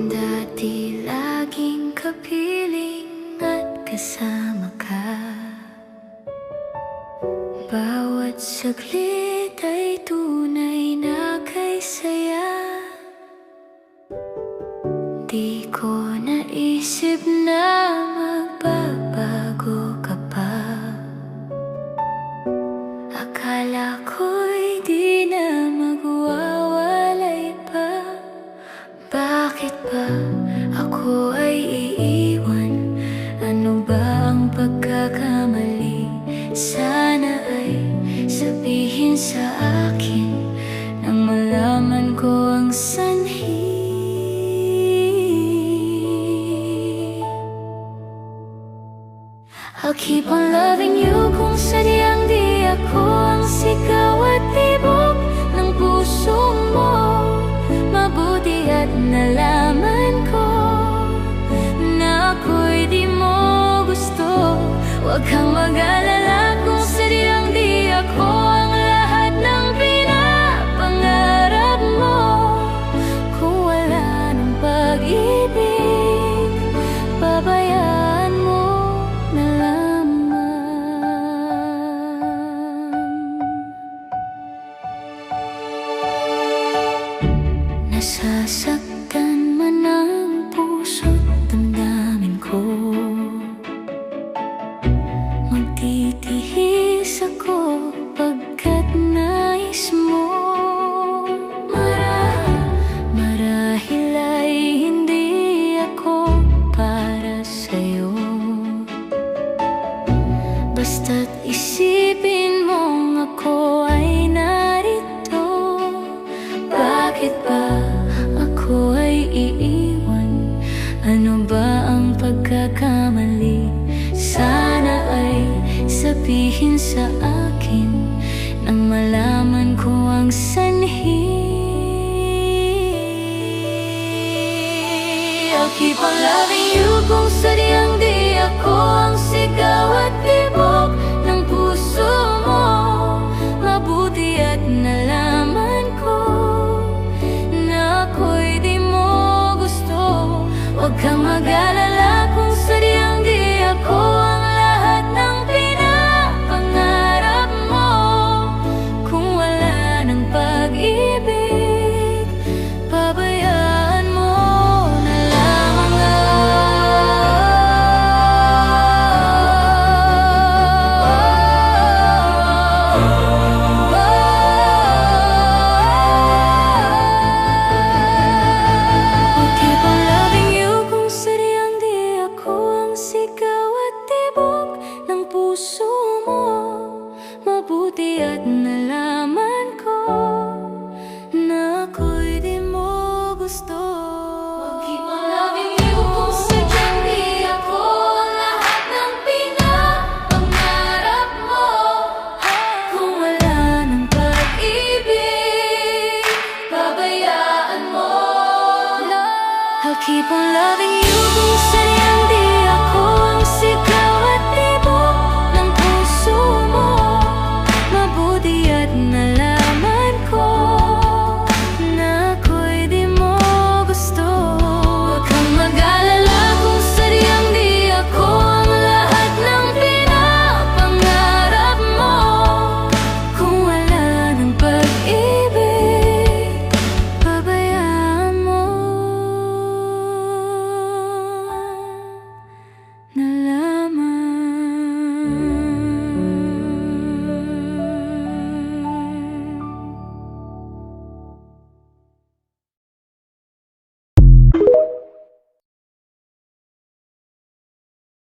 Dati laging kapiling at kasama ka. Bawat saglit ay tunay na kay saya. Di ko naisip na magbabago ka pa. Akala ko'y di na magwawalay pa. Bakit ba ako ay iiwan? Ano ba ang pagkakamali? Sana ay sabihin sa akin nang malaman ko ang sanhi. I'll keep on loving you kung sadyang di ako ang sigaw at tibok ng puso mo. Mabuti at nalaman ko na ako'y di mo gusto. Huwag kang mag-alala kung sadyang di ako ang lahat ng pinapangarap mo. Kung wala ng pag-ibig, pabayaan mo na lamang. Nasasaktan man ang puso't damdamin ko. Magtitiis ako pagkat nais mo. Marahil ay hindi ako para sa'yo. Basta't isipin mong ako ay narito. Bakit ba ako ay iiwan? Ano ba ang pagkakamali? Sana ay sabihin sa akin nang malaman ko ang sanhi. I'll keep on loving you kung sadyang di ako ang sigaw at tibok ng puso mo. Mabuti at nalaman ko na ako'y di mo gusto. Huwag kang mag-alala kung sadyang di ako ang lahat ng pinapangarap mo. Kung wala ng pag-ibig, pabayaan mo na lamang. I'll keep on loving you kung sadyang di ako ang sigaw at tibok ng puso mo. Mabuti at nalaman ko na ako'y di mo gusto. I'll keep on loving you kung sadyang di ako ang lahat ng pinapangarap mo. Kung wala ng pag-ibig, pabayaan mo. I'll keep on loving you.